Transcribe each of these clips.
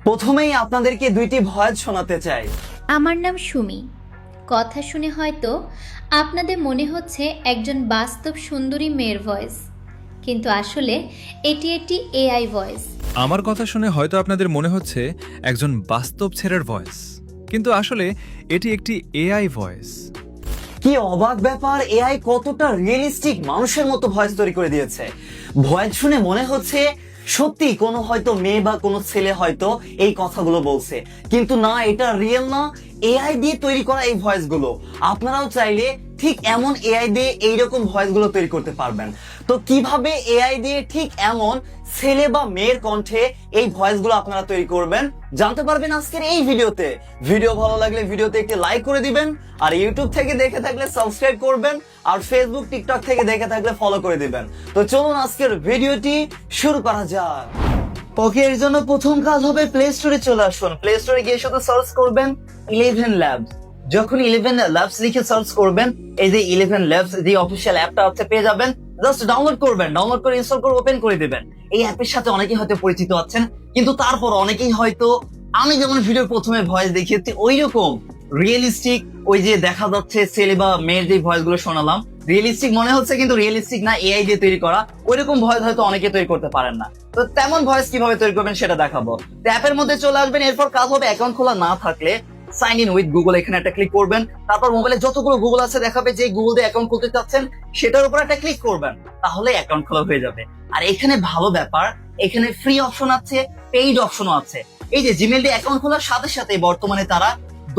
প্রথমেই আপনাদেরকে দুইটি ভয়েস শোনাতে চাই। আমার নাম সুমি। কথা শুনে হয়তো আপনাদের মনে হচ্ছে একজন বাস্তব সুন্দরী মেয়ের ভয়েস, কিন্তু আসলে এটি একটি এআই ভয়েস। আমার কথা শুনে হয়তো আপনাদের মনে হচ্ছে একজন বাস্তব ছেলের ভয়েস, কিন্তু আসলে এটি একটি এআই ভয়েস। কি অবাক ব্যাপার, এআই কতটা রিয়েলিস্টিক মানুষের মতো ভয়েস তৈরি করে দিয়েছে। ভয়েস শুনে মনে হচ্ছে সত্যি কোনো হয়তো মেয়ে বা কোনো ছেলে হয়তো এই কথাগুলো বলছে, কিন্তু না, এটা রিয়েল না, এআই দিয়ে তৈরি করা এই ভয়েস গুলো। আপনারাও চাইলে ঠিক এমন এআই দিয়ে এইরকম ভয়েস গুলো তৈরি করতে পারবেন। তো কিভাবে এআই দিয়ে ঠিক এমন ছেলে বা মেয়ের কণ্ঠে এই ভয়েস গুলো আপনারা তৈরি করবেন জানতে পারবেন আজকের এই ভিডিওতে। ভিডিও ভালো লাগলে ভিডিওতে একটি লাইক করে দিবেন, আর ইউটিউব থেকে দেখে থাকলে সাবস্ক্রাইব করবেন, আর ফেসবুক টিকটক থেকে দেখে থাকলে ফলো করে দিবেন। তো চলুন আজকের ভিডিওটি শুরু করা যাক। ওকে, এর জন্য প্রথম কাজ হবে প্লে স্টোরে চলে আসুন। প্লে স্টোরে গিয়ে শুধু সার্চ করবেন 11 ল্যাবস। যখন 11 ল্যাবস লিখে সার্চ করবেন, এই যে 11 ল্যাবস যে অফিসিয়াল অ্যাপটা আছে পেয়ে যাবেন। জাস্ট ডাউনলোড করবেন, ডাউনলোড করে ইনস্টল করে ওপেন করে দিবেন। এই অ্যাপের সাথে অনেকেই হয়তো পরিচিত আছেন, কিন্তু তারপর অনেকেই হয়তো আমি যেমন ভিডিওর প্রথমে ভয়েস দেখিয়েছি ওই রকম রিয়েলিস্টিক, ওই যে দেখা যাচ্ছে ছেলে বা মেয়ের যে ভয়েস গুলো শোনালাম রিয়েলিস্টিক মনে হচ্ছে, কিন্তু রিয়েলিস্টিক না, এআই দিয়ে তৈরি করা, ওইরকম ভয়েস হয়তো অনেকে তৈরি করতে পারেন না। তো তেমন ভয়েস কিভাবে তৈরি করবেন সেটা দেখাবো। তো অ্যাপের মধ্যে চলে আসবেন, এরপর কাজ হবে অ্যাকাউন্ট খোলা না থাকলে সাইন ইন উইথ গুগল, এখানে একটা ক্লিক করবেন। তারপর মোবাইলে যতগুলো গুগল আছে দেখাবে, যে গুগল দিয়ে অ্যাকাউন্ট খুলতে চাচ্ছেন সেটার উপর একটা ক্লিক করবেন, তাহলে অ্যাকাউন্ট খোলা হয়ে যাবে। আর এখানে ভালো ব্যাপার, এখানে ফ্রি অপশন আছে, পেইড অপশনও আছে। এই যে জিমেল দিয়ে অ্যাকাউন্ট খোলার সাথে সাথে বর্তমানে তারা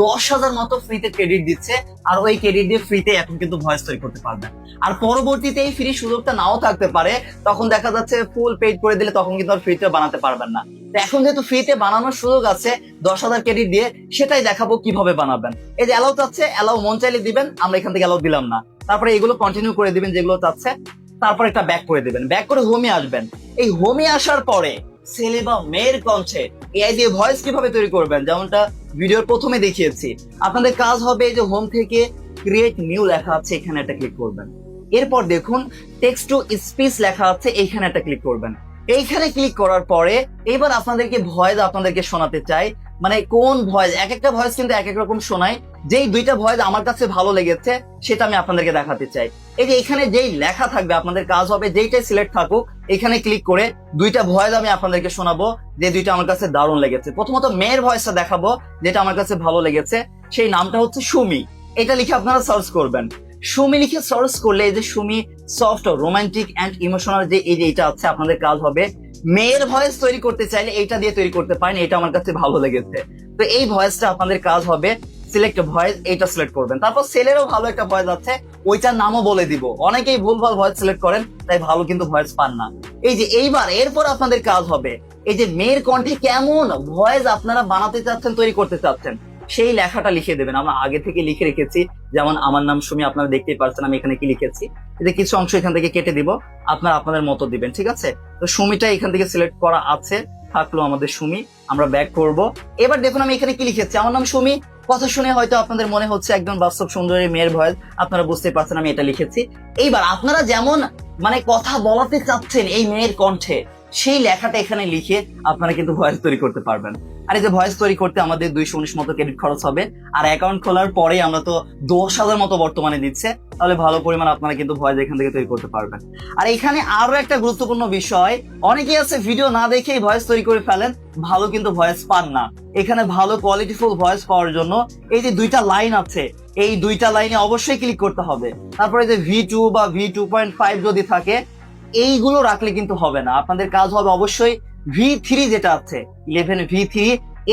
10,000 মতো ফ্রিতে ক্রেডিট দিচ্ছে, আর ওই ক্রেডিট দিয়ে ফ্রিতে এখন কিন্তু ভয়েস তৈরি করতে পারবেন। আর পরবর্তীতে এই ফ্রি সুযোগটা নাও থাকতে পারে, তখন দেখা যাচ্ছে ফুল পেইড করে দিলে তখন কিন্তু আর ফ্রিতে বানাতে পারবেন না। তো এখন যেহেতু ফ্রিতে বানানোর সুযোগ আছে 10,000 ক্রেডিট দিয়ে, সেটাই দেখাবো কিভাবে বানাবেন। এই যে অ্যালাউ চাচ্ছে, অ্যালাউ মন চাইলে দিবেন, আমরা এখান থেকে অ্যালাউ দিলাম না। তারপরে এগুলো কন্টিনিউ করে দিবেন যেগুলো চাচ্ছে, তারপর একটা ব্যাক করে দিবেন, ব্যাক করে হোমে আসবেন। এই হোমে আসার পরে ছেলে বা মেয়ের কণ্ঠে এআই দিয়ে ভয়েস কিভাবে তৈরি করবেন, যেমনটা ভিডিওর প্রথমে দেখিয়েছি। আপনাদের কাজ হবে এই যে হোম থেকে ক্রিয়েট নিউ লেখা আছে, এখানে একটা ক্লিক করবেন। এরপর দেখুন টেক্সট টু স্পিচ লেখা আছে, এইখানে একটা ক্লিক করবেন। এইখানে ক্লিক করার পরে এবার আপনাদেরকে ভয়েস আপনাদেরকে শোনাতে চাই, মানে কোন ভয়েস, এক একটা ভয়েস কিন্তু এক এক রকম শোনায়। যেই দুইটা ভয়েস আমার কাছে ভালো লেগেছে সেটা আমি আপনাদেরকে দেখাতে চাই। এই যে এখানে যেই লেখা থাকবে আপনাদের কাজ হবে যেইটাই সিলেক্ট থাকুক এখানে ক্লিক করে দুইটা ভয়েস আমি আপনাদেরকে শোনাবো, যে দুইটা আমার কাছে দারুণ লেগেছে। প্রথমত মেয়ের ভয়েসটা দেখাবো যেটা আমার কাছে ভালো লেগেছে, সেই নামটা হচ্ছে সুমি। এটা লিখে আপনারা সার্চ করবেন। সুমি লিখে সার্চ করলে এই যে Sumi soft romantic and emotional, যে এই যে এটা আছে, আপনাদের কাজ হবে মেয়ের ভয়েস তৈরি করতে চাইলে এইটা দিয়ে তৈরি করতে পারেন, এটা আমার কাছে ভালো লেগেছে। তো এই ভয়েসটা আপনাদের কাজ হবে সিলেক্ট ভয়েস, এইটা সিলেক্ট করবেন। তারপর ছেলেরও ভালো একটা ভয়েস আছে, ওইটার নামও বলে দিব। অনেকেই ভুলভাল ভয়েস সিলেক্ট করেন, তাই ভালো কিন্তু ভয়েস পান না। এই যে এইবার এরপর আপনাদের কাজ হবে এই যে মেয়ের কণ্ঠে কেমন ভয়েস আপনারা বানাতে চাচ্ছেন, তৈরি করতে চাচ্ছেন, সেই লেখাটা লিখে দেবেন। আমরা আগে থেকে লিখে রেখেছি, যেমন আমার নাম সুমি, আপনারা দেখতেই পাচ্ছেন আমি এখানে কি লিখেছি। এতে কিছু অংশ এখান থেকে কেটে দিব, আপনারা আপনাদের মতো দিবেন, ঠিক আছে? তো সুমিটা এখান থেকে সিলেক্ট করা আছে, থাকলো আমাদের সুমি। আমরা ব্যাক করব। এবার দেখুন আমি এখানে কি লিখেছি, আমার নাম সুমি। কথা শুনে হয়তো আপনাদের মনে হচ্ছে একদম বাস্তব সুন্দরী মেয়ের ভয়েস, আপনারা বুঝতে পারছেন আমি এটা লিখেছি। এইবার আপনারা যেমন মানে কথা বলাতে চাচ্ছেন এই মেয়ের কণ্ঠে, সেই লেখাটা এখানে লিখে আপনারা কিন্তু ভয়েস তৈরি করতে পারবেন। আর এই যে ভয়েস তৈরি করতে আমাদের 219 মতো ক্রেডিট খরচ হবে, আর অ্যাকাউন্ট খোলার পরে আমরা তো 10,000 মতো বর্তমানে দিচ্ছে, তাহলে ভালো পরিমাণ আপনারা কিন্তু ভয়েস এখান থেকে তৈরি করতে পারবেন। আর এখানে আরো একটা গুরুত্বপূর্ণ বিষয়, অনেকেই আছে ভিডিও না দেখেই ভয়েস তৈরি করে ফেলেন, ভালো কিন্তু ভয়েস পান না। এখানে ভালো কোয়ালিটিফুল ভয়েস পাওয়ার জন্য এই যে দুইটা লাইন আছে, এই দুইটা লাইনে অবশ্যই ক্লিক করতে হবে। তারপরে যে V2 বা V2.5 যদি থাকে, এইগুলো রাখলে কিন্তু হবে না। আপনাদের কাজ হবে অবশ্যই V3 যেটা আছে 11 V3,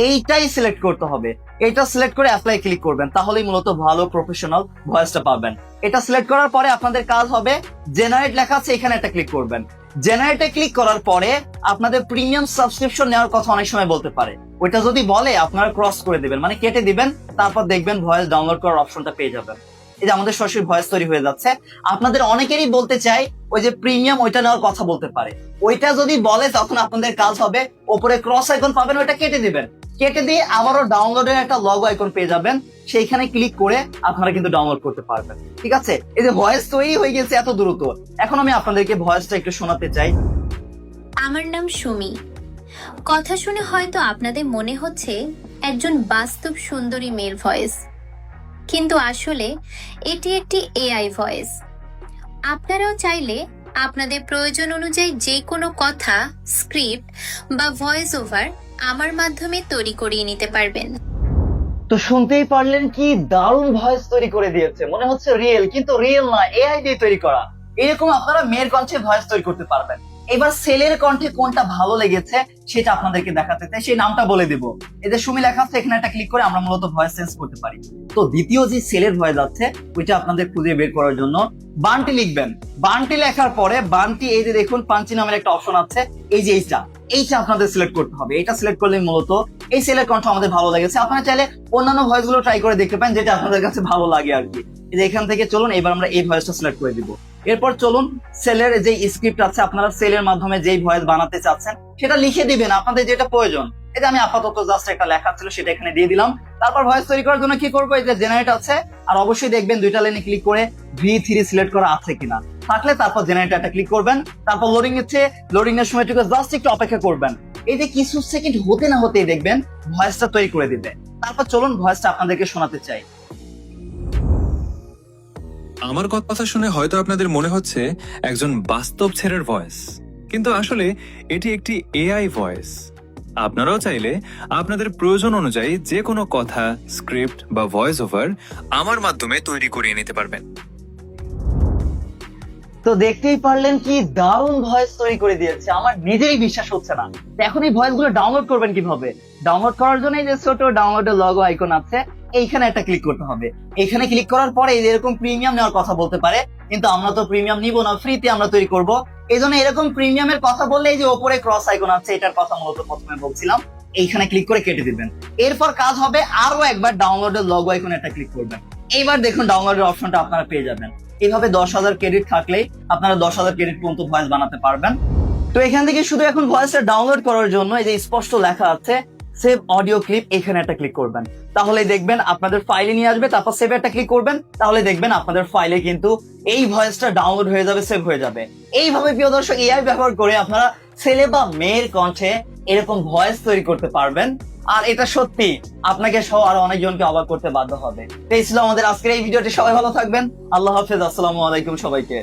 এইটাই সিলেক্ট করতে হবে। এটা সিলেক্ট করে অ্যাপ্লাই ক্লিক করবেন, তাহলেই মূলত ভালো প্রফেশনাল ভয়েসটা পাবেন। এটা সিলেক্ট করার পরে আপনাদের কাজ হবে জেনারেট লেখা আছে, এখানে একটা ক্লিক করবেন। জেনারেটে ক্লিক করার পরে আপনাদের প্রিমিয়াম সাবস্ক্রিপশন নেওয়ার কথা অনেক সময় বলতে পারে, ওইটা যদি বলে আপনারা ক্রস করে দিবেন, মানে কেটে দিবেন। তারপর দেখবেন ভয়েস ডাউনলোড করার অপশনটা পেয়ে যাবেন। এই যে আমাদের সরাসরি ভয়েস তৈরি হয়ে যাচ্ছে। আপনাদের অনেকেরই বলতে চাই ওই যে প্রিমিয়াম, ওইটা নেওয়ার কথা বলতে পারে, ওইটা যদি বলে তখন আপনাদের কাজ হবে ওপরে ক্রস আইকন পাবেন, ওইটা কেটে দিবেন। কেটে দিয়ে আবারও ডাউনলোডের একটা লগো আইকন পেয়ে যাবেন, সেইখানে ক্লিক করে আপনারা কিন্তু ডাউনলোড করতে পারবেন, ঠিক আছে? এই যে ভয়েস তৈরি হয়ে গেছে এত দ্রুত। এখন আমি আপনাদেরকে ভয়েসটা একটু শোনাতে চাই। আমার নাম সুমি। কথা শুনে হয়তো আপনাদের মনে হচ্ছে একজন বাস্তব সুন্দরী মেয়ের ভয়েস, কিন্তু আসলে এটি একটি এআই ভয়েস। আপনারাও চাইলে আপনাদের প্রয়োজন অনুযায়ী যে কোনো কথা, স্ক্রিপ্ট বা ভয়েস ওভার আমার মাধ্যমে তৈরি করিয়ে নিতে পারবেন। তো শুনতেই পারলেন কি দারুণ ভয়েস তৈরি করে দিয়েছে, মনে হচ্ছে রিয়েল, কিন্তু রিয়েল না, এআই দিয়ে তৈরি করা। এরকম আপনারা মেয়ের কণ্ঠে ভয়েস তৈরি করতে পারবেন। এবার ছেলের কণ্ঠে কোনটা ভালো লেগেছে সেটা আপনাদেরকে দেখাতে চাই, সেই নামটা বলে দিব। এদের সুমি লেখা আছে, এখানে একটা ক্লিক করে আমরা মূলত ভয়েস চেঞ্জ করতে পারি। তো দ্বিতীয় যে ছেলের ভয়েস আছে ওইটা আপনাদের খুঁজে বের করার জন্য বান্টি লিখবেন। বান্টি লেখার পরে বান্টি, এই যে দেখুন পাঞ্চি নামের একটা অপশন আছে, এই যে এইটা আপনাদের সিলেক্ট করতে হবে। এটা সিলেক্ট করলে মূলত এই ছেলের কণ্ঠ আমাদের ভালো লেগেছে। আপনারা চাইলে অন্যান্য ভয়েস গুলো ট্রাই করে দেখতে পারেন, যেটা আপনাদের কাছে ভালো লাগে আর কি। এই যে এখান থেকে চলুন, এবার আমরা এই ভয়েসটা সিলেক্ট করে দিব। এরপর চলুন সেলের যে স্ক্রিপ্ট আছে, আপনারা সেলের মাধ্যমে যেই ভয়েস বানাতে চাচ্ছেন সেটা লিখে দিবেন আপনাদের যেটা প্রয়োজন। এই যে আমি আপাতত জাস্ট একটা লেখা ছিল সেটা এখানে দিয়ে দিলাম। তারপর ভয়েস তৈরি করার জন্য কি করবো, এই যে জেনারেট আছে, আর অবশ্যই দেখবেন দুইটা লাইনে ক্লিক করে V3 সিলেক্ট করা আছে কিনা, থাকলে তারপর জেনারেটরটা ক্লিক করবেন। তারপর লোডিং নিচ্ছে, লোডিং এর সময় জাস্ট একটু অপেক্ষা করবেন। এই যে কিছু সেকেন্ড হতে না হতেই দেখবেন ভয়েসটা তৈরি করে দিবে। তারপর চলুন ভয়েসটা আপনাদেরকে শোনাতে চাই। আমার কথা শুনে হয়তো আপনাদের মনে হচ্ছে একজন বাস্তব ছেলের ভয়েস, কিন্তু আসলে এটি একটি এআই ভয়েস। আপনারাও চাইলে আপনাদের প্রয়োজন অনুযায়ী যে কোনো কথা, স্ক্রিপ্ট বা ভয়েস ওভার আমার মাধ্যমে তৈরি করিয়ে নিতে পারবেন। তো দেখতেই পারলেন কি দারুণ ভয়েস তৈরি করে দিয়েছে, আমার নিজেরই বিশ্বাস হচ্ছে না। তো এখন এই ভয়েস গুলো ডাউনলোড করবেন কিভাবে? ডাউনলোড করার জন্য এই যে ছোট ডাউনলোডের লগো আইকন আছে, এইখানে একটা ক্লিক করতে হবে। এখানে ক্লিক করার পরে এই যে এরকম প্রিমিয়াম নেওয়ার কথা বলতে পারে, কিন্তু আমরা তো প্রিমিয়াম নিব না, ফ্রিতে আমরা তৈরি করব। এই জন্য এরকম প্রিমিয়ামের কথা বললে এই যে ওপরে ক্রস আইকন আছে, এটার কথা মূলত প্রথমে বলছিলাম, এইখানে ক্লিক করে কেটে দিবেন। এরপর কাজ হবে আরো একবার ডাউনলোডের লগো আইকনে একটা ক্লিক করবেন। এইবার দেখুন ডাউনলোডের অপশনটা আপনারা পেয়ে যাবেন। এইভাবে 10,000 ক্রেডিট থাকলেই আপনারা 10,000 ক্রেডিট পর্যন্ত ভয়েস বানাতে পারবেন। তো এখান থেকে শুধু এখন ভয়েসটা ডাউনলোড করার জন্য এই যে স্পষ্ট লেখা আছে সেভ অডিও ক্লিপ, এখানে একটা ক্লিক করবেন। তাহলে দেখবেন আপনাদের ফাইলে নিয়ে আসবে। তারপর সেভ একটা ক্লিক করবেন, তাহলে দেখবেন আপনাদের ফাইলে কিন্তু এই ভয়েসটা ডাউনলোড হয়ে যাবে, সেভ হয়ে যাবে। এইভাবে প্রিয় দর্শক এআই ব্যবহার করে আপনারা ছেলে বা মেয়ের কণ্ঠে এরকম ভয়েস তৈরি করতে পারবেন। আর এটা সত্যি আপনাকে সহ আরো অনেকজনকে অবাক করতে বাধ্য হবে। এই ছিল আমাদের আজকের এই ভিডিওটি। সবাই ভালো থাকবেন, আল্লাহ হাফেজ, আসসালামু আলাইকুম সবাইকে।